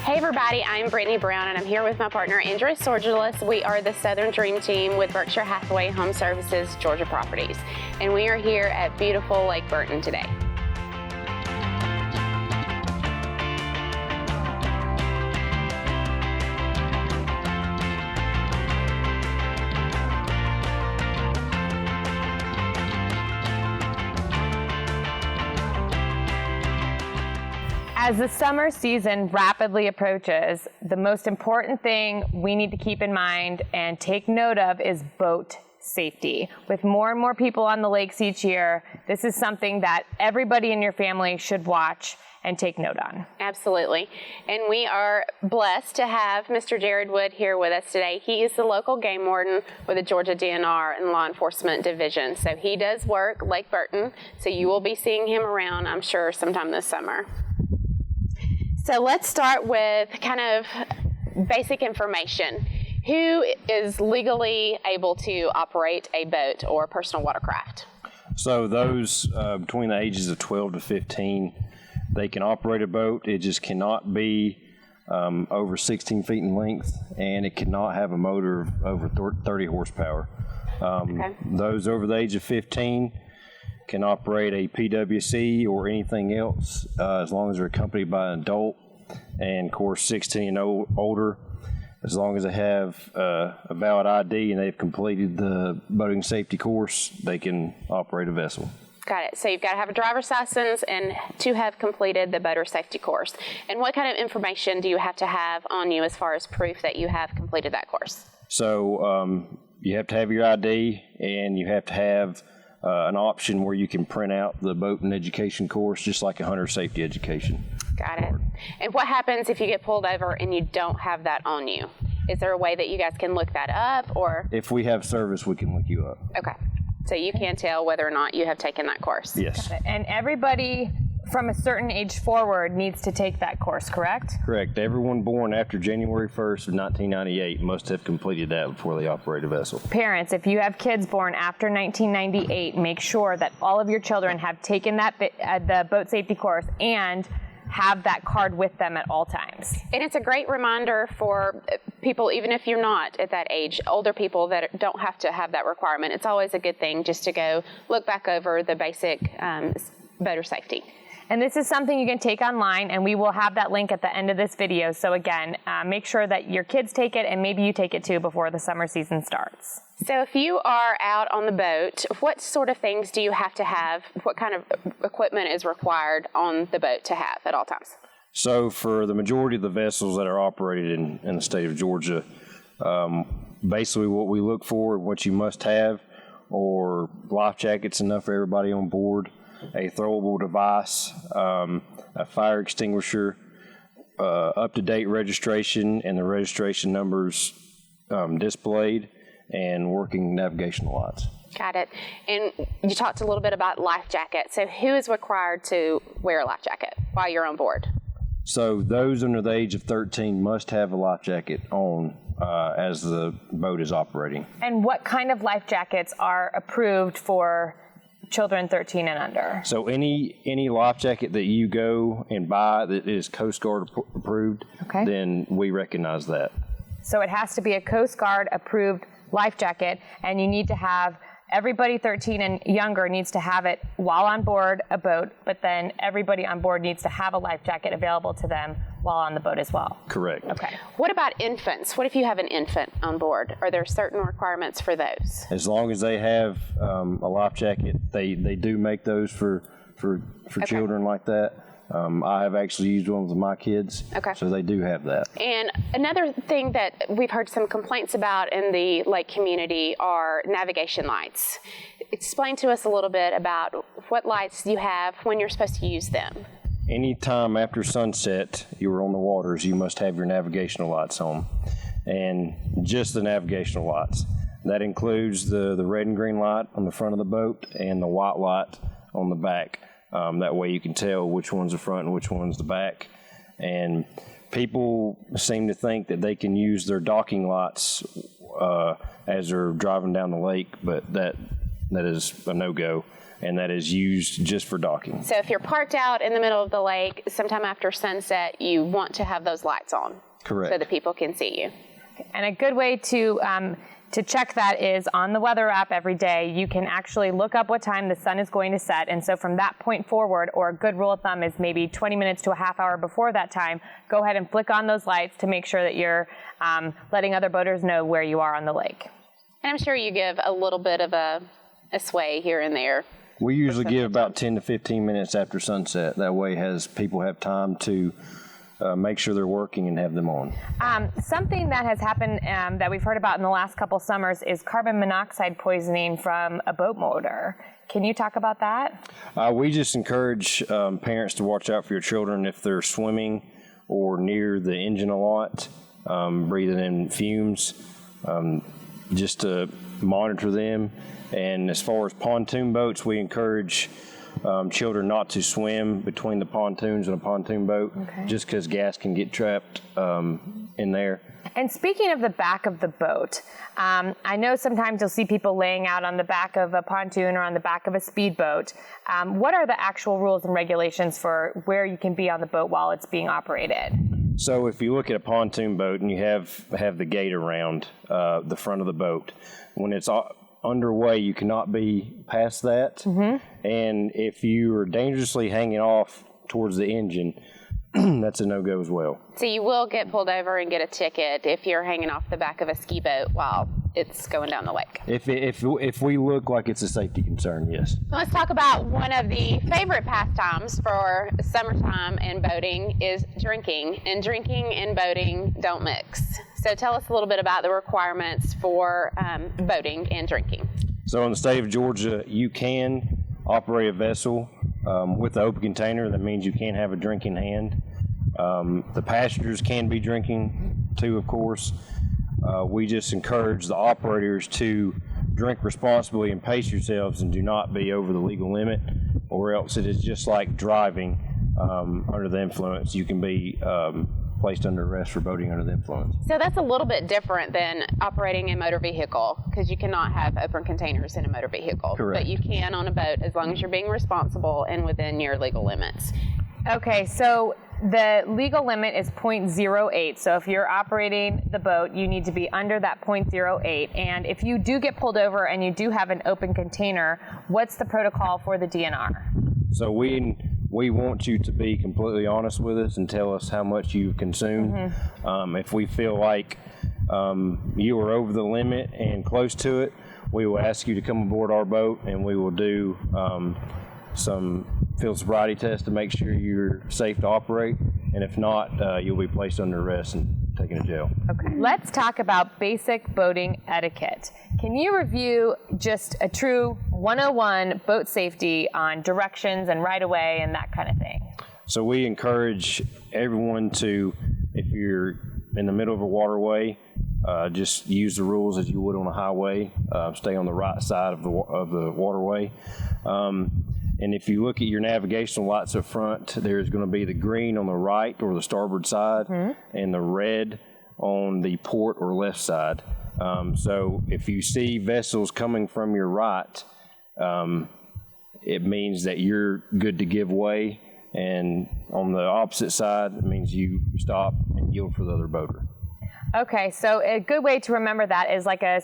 Hey everybody, I'm Brittany Brown and I'm here with my partner Andrea Sorgelis. We are the Southern Dream Team with Berkshire Hathaway Home Services Georgia Properties, and we are here at beautiful Lake Burton today. As the summer season rapidly approaches, the most important thing we need to keep in mind and take note of is boat safety. With more and more people on the lakes each year, this is something that everybody in your family should watch and take note on. Absolutely. And we are blessed to have Mr. Jared Wood here with us today. He is the local game warden with the Georgia DNR and Law Enforcement Division. So he does work Lake Burton, so you will be seeing him around, I'm sure, sometime this summer. So let's start with kind of basic information. Who is legally able to operate a boat or personal watercraft? So those between the ages of 12 to 15, they can operate a boat. It just cannot be over 16 feet in length, and it cannot have a motor over 30 horsepower. Those over the age of 15 can operate a PWC or anything else as long as they're accompanied by an adult, and of course 16 and older, as long as they have a valid ID and they've completed the boating safety course, they can operate a vessel. Got it. So you've got to have a driver's license and to have completed the boater safety course. And what kind of information do you have to have on you as far as proof that you have completed that course? So you have to have your ID, and you have to have an option where you can print out the boating education course, just like a hunter safety education. Got it. And what happens if you get pulled over and you don't have that on you? Is there a way that you guys can look that up, or? If we have service, we can look you up. Okay. So you can tell whether or not you have taken that course. Yes. And everybody from a certain age forward needs to take that course, correct? Correct. Everyone born after January 1st of 1998 must have completed that before they operate a vessel. Parents, if you have kids born after 1998, make sure that all of your children have taken that the boat safety course and have that card with them at all times. And it's a great reminder for people, even if you're not at that age, older people that don't have to have that requirement. It's always a good thing just to go look back over the basic boater safety. And this is something you can take online, and we will have that link at the end of this video. So again, make sure that your kids take it, and maybe you take it too before the summer season starts. So if you are out on the boat, what sort of things do you have to have? What kind of equipment is required on the boat to have at all times? So for the majority of the vessels that are operated in the state of Georgia, basically what we look for, what you must have, are life jackets enough for everybody on board, a throwable device, a fire extinguisher, up-to-date registration and the registration numbers displayed, and working navigational lights. Got it. And you talked a little bit about life jackets. So who is required to wear a life jacket while you're on board? So those under the age of 13 must have a life jacket on as the boat is operating. And what kind of life jackets are approved for children 13 and under? So any life jacket that you go and buy that is Coast Guard approved, then we recognize that. So it has to be a Coast Guard approved life jacket, and you need to have, everybody 13 and younger needs to have it while on board a boat, but then everybody on board needs to have a life jacket available to them while on the boat as well. Correct. Okay. What about infants? What if you have an infant on board? Are there certain requirements for those? As long as they have a life jacket, they do make those for children like that. I have actually used one with my kids, so they do have that. And another thing that we've heard some complaints about in the lake community are navigation lights. Explain to us a little bit about what lights you have, when you're supposed to use them. Anytime after sunset you're on the waters, you must have your navigational lights on, and just the navigational lights. That includes the red and green light on the front of the boat and the white light on the back. That way you can tell which one's the front and which one's the back. And people seem to think that they can use their docking lights as they're driving down the lake, but that is a no-go. and that is used just for docking. So if you're parked out in the middle of the lake, sometime after sunset, you want to have those lights on. Correct. So that people can see you. And a good way to check that is on the weather app every day. You can actually look up what time the sun is going to set. And so from that point forward, or a good rule of thumb is maybe 20 minutes to a half hour before that time, go ahead and flick on those lights to make sure that you're letting other boaters know where you are on the lake. And I'm sure you give a little bit of a sway here and there. We usually give about 10 to 15 minutes after sunset. That way people have time to make sure they're working and have them on. Something that has happened that we've heard about in the last couple summers is carbon monoxide poisoning from a boat motor. Can you talk about that? We just encourage parents to watch out for your children if they're swimming or near the engine a lot, breathing in fumes, just to monitor them. And as far as pontoon boats, we encourage children not to swim between the pontoons and a pontoon boat, just because gas can get trapped in there. And speaking of the back of the boat, I know sometimes you'll see people laying out on the back of a pontoon or on the back of a speedboat. What are the actual rules and regulations for where you can be on the boat while it's being operated? So if you look at a pontoon boat and you have the gate around the front of the boat, when it's underway, you cannot be past that. And if you are dangerously hanging off towards the engine, that's a no-go as well. So you will get pulled over and get a ticket if you're hanging off the back of a ski boat while it's going down the lake. If we look like it's a safety concern, yes. Let's talk about one of the favorite pastimes for summertime and boating is drinking. And drinking and boating don't mix. So tell us a little bit about the requirements for boating and drinking. So in the state of Georgia, you can operate a vessel with an open container. That means you can't have a drink in hand. The passengers can be drinking too, of course. We just encourage the operators to drink responsibly and pace yourselves and do not be over the legal limit, or else it is just like driving under the influence. You can be placed under arrest for boating under the influence. So that's a little bit different than operating a motor vehicle, because you cannot have open containers in a motor vehicle. Correct. But you can on a boat as long as you're being responsible and within your legal limits. Okay, so the legal limit is 0.08. So if you're operating the boat, you need to be under that 0.08. And if you do get pulled over and you do have an open container, what's the protocol for the DNR? So we want you to be completely honest with us and tell us how much you've consumed. If we feel like you are over the limit and close to it, we will ask you to come aboard our boat, and we will do some field sobriety tests to make sure you're safe to operate. And if not, you'll be placed under arrest and taken to jail. Okay. Let's talk about basic boating etiquette. Can you review just a true 101 boat safety on directions and right-of-way and that kind of thing? So we encourage everyone to, if you're in the middle of a waterway, just use the rules as you would on a highway. Stay on the right side of the waterway. And if you look at your navigational lights up front, there's going to be the green on the right or the starboard side, and the red on the port or left side. So if you see vessels coming from your right, it means that you're good to give way. And on the opposite side, it means you stop and yield for the other boater. Okay, so a good way to remember that is like a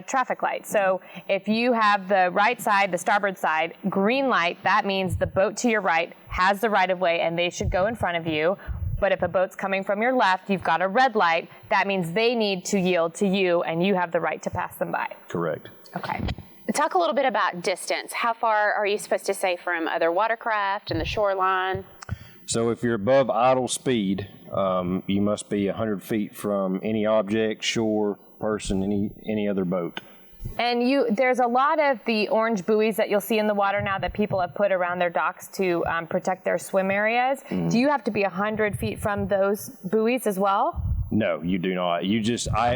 traffic light. So if you have the right side, the starboard side, green light, that means the boat to your right has the right of way and they should go in front of you. But if a boat's coming from your left, you've got a red light, that means they need to yield to you and you have the right to pass them by. Correct. Okay. Talk a little bit about distance. How far are you supposed to say from other watercraft and the shoreline? So if you're above idle speed, you must be 100 feet from any object, shore, person, any other boat. And there's a lot of the orange buoys that you'll see in the water now that people have put around their docks to protect their swim areas. Do you have to be 100 feet from those buoys as well? No, you do not.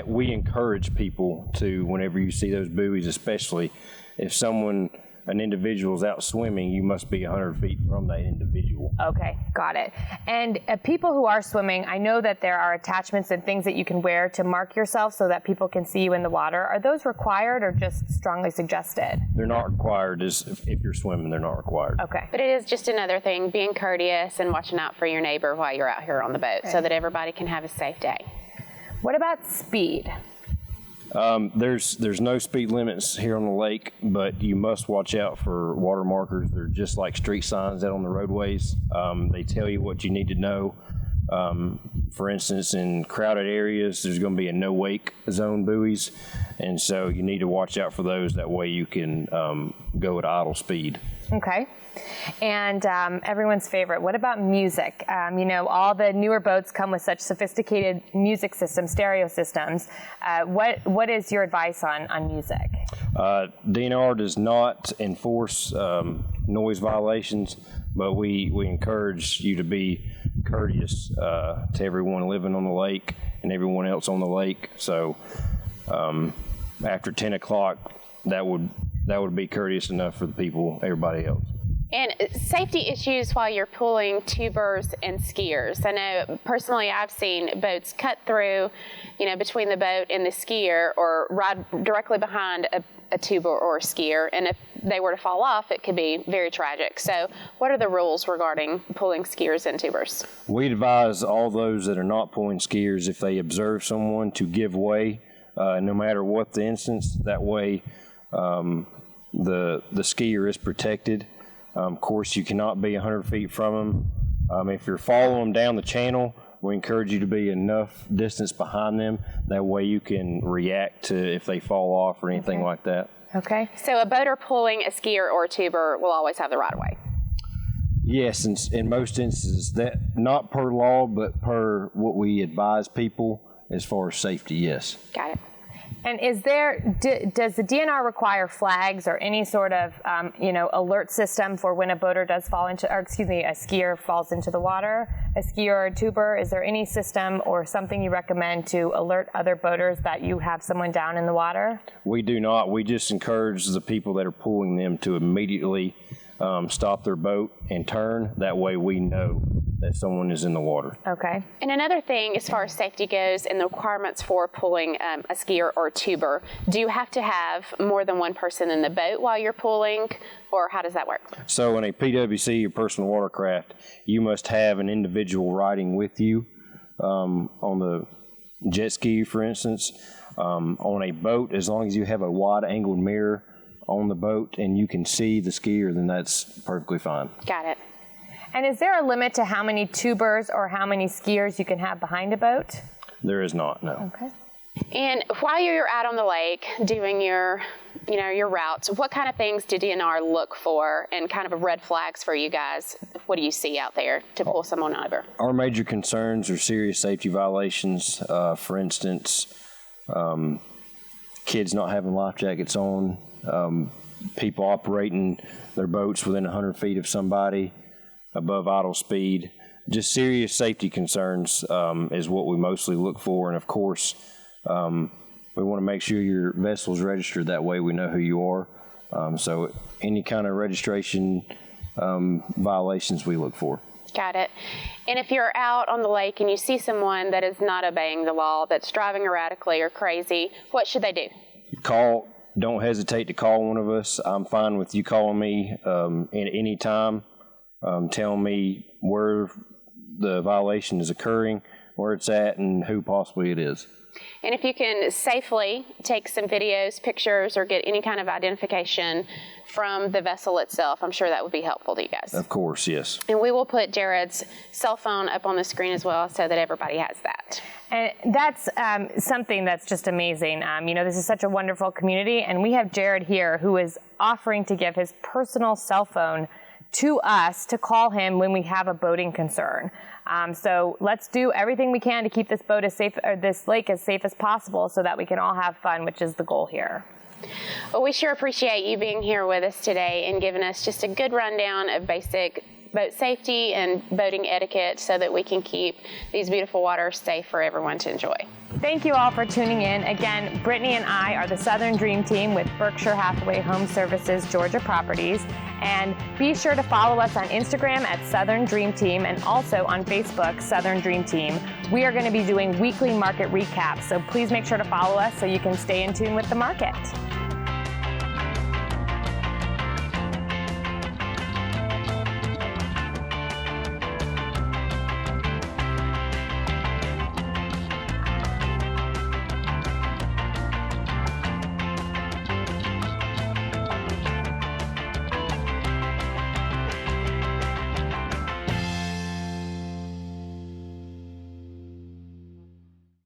We encourage people to, whenever you see those buoys, especially if someone an individual is out swimming, you must be 100 feet from that individual. Okay, got it. And people who are swimming, I know that there are attachments and things that you can wear to mark yourself so that people can see you in the water. Are those required or just strongly suggested? They're not required. If you're swimming, they're not required. Okay. But it is just another thing, being courteous and watching out for your neighbor while you're out here on the boat so that everybody can have a safe day. What about speed? There's no speed limits here on the lake, but you must watch out for water markers. They're just like street signs out on the roadways. They tell you what you need to know. For instance, in crowded areas, there's going to be a no wake zone buoys, and so you need to watch out for those. That way you can go at idle speed. Okay. And everyone's favorite, what about music? All the newer boats come with such sophisticated music systems, stereo systems. What is your advice on music? DNR does not enforce noise violations, but we encourage you to be courteous to everyone living on the lake and everyone else on the lake. So after 10 o'clock, that would be courteous enough for the people, everybody else. And safety issues while you're pulling tubers and skiers. I know personally I've seen boats cut through, between the boat and the skier or ride directly behind a tuber or a skier. And if they were to fall off, it could be very tragic. So what are the rules regarding pulling skiers and tubers? We advise all those that are not pulling skiers, if they observe someone, to give way, no matter what the instance. That way the skier is protected. Of course, you cannot be 100 feet from them. If you're following them down the channel, we encourage you to be enough distance behind them. That way you can react to if they fall off or anything like that. Okay. So a boater pulling a skier or a tuber will always have the right of way. Yes, in most instances, that not per law, but per what we advise people as far as safety, yes. Got it. And does the DNR require flags or any sort of, alert system for when a boater does fall into, or excuse me, a skier falls into the water, a skier or a tuber? Is there any system or something you recommend to alert other boaters that you have someone down in the water? We do not. We just encourage the people that are pulling them to immediately stop their boat and turn. That way we know that someone is in the water. Okay. And another thing, as far as safety goes and the requirements for pulling a skier or a tuber, do you have to have more than one person in the boat while you're pulling, or how does that work? So in a PWC or personal watercraft, you must have an individual riding with you on the jet ski, for instance. On a boat, as long as you have a wide-angled mirror on the boat and you can see the skier, then that's perfectly fine. Got it. And is there a limit to how many tubers or how many skiers you can have behind a boat? There is not, no. Okay. And while you're out on the lake doing your routes, what kind of things do DNR look for and kind of red flags for you guys? What do you see out there to pull someone over? Our major concerns are serious safety violations. For instance, kids not having life jackets on, people operating their boats within 100 feet of somebody, above idle speed. Just serious safety concerns is what we mostly look for. And of course, we want to make sure your vessel's registered. That way we know who you are. So any kind of registration violations we look for. Got it. And if you're out on the lake and you see someone that is not obeying the law, that's driving erratically or crazy, what should they do? Don't hesitate to call one of us. I'm fine with you calling me at any time. Tell me where the violation is occurring, where it's at, and who possibly it is. And if you can safely take some videos, pictures, or get any kind of identification from the vessel itself, I'm sure that would be helpful to you guys. Of course, yes. And we will put Jared's cell phone up on the screen as well so that everybody has that. And that's something that's just amazing. This is such a wonderful community, and we have Jared here who is offering to give his personal cell phone to us to call him when we have a boating concern. So let's do everything we can to keep this boat as safe, or this lake as safe as possible, so that we can all have fun, which is the goal here. Well, we sure appreciate you being here with us today and giving us just a good rundown of basic boat safety and boating etiquette so that we can keep these beautiful waters safe for everyone to enjoy. Thank you all for tuning in. Again, Brittany and I are the Southern Dream Team with Berkshire Hathaway Home Services Georgia Properties. And be sure to follow us on Instagram at Southern Dream Team and also on Facebook, Southern Dream Team. We are going to be doing weekly market recaps, so please make sure to follow us so you can stay in tune with the market.